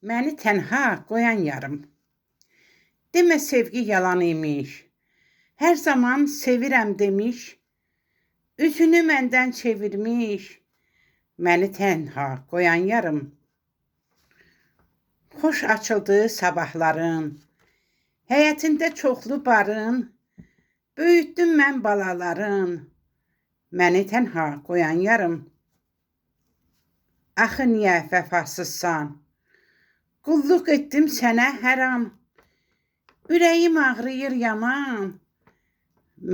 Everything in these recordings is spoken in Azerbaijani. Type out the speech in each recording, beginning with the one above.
Məni tənha qoyan yarım. Demə sevgi yalan imiş. Hər zaman sevirəm demiş. Üzünü məndən çevirmiş. Məni tənha qoyan yarım. Xoş açıldı sabahların. Həyətində çoxlu barın. Böyütdüm mən balaların. Məni tənha qoyan yarım. Axı niyə vəfasızsan? Qulluq etdim sənə hər an. Ürəyim ağrıyır yaman.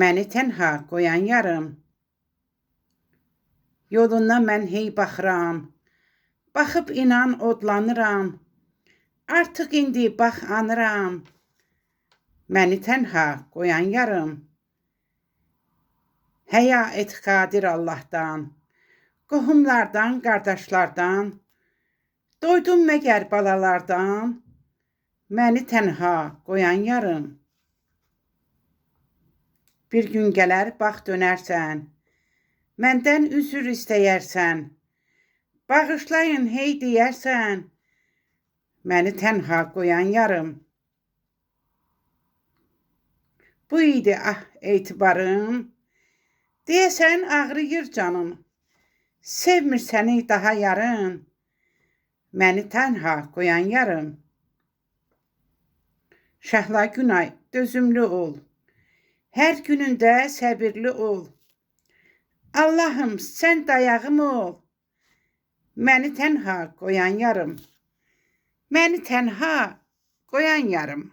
Məni tənha qoyan yarım. Yoluna mən hey baxıram. Baxıb inan odlanıram. Artıq indi bax anıram. Məni tənha qoyan yarım. Həya et qadir Allahdan. Qohumlardan, qardaşlardan. Doydum məgər balalardan. Məni tənha qoyan yarım. Bir gün gələr bax dönərsən. Məndən üzr istəyərsən. Bağışlayın hey deyərsən. Məni tənha qoyan yarım. Bu idi etibarım. Deyəsən ağrıyır canım. Sevmir səni daha yarın. Məni tənha qoyan yarım. Şəhla Günay, dözümlü ol. Hər günündə səbirli ol. Allahım, sən dayağım ol. Məni tənha qoyan yarım. Məni tənha qoyan yarım.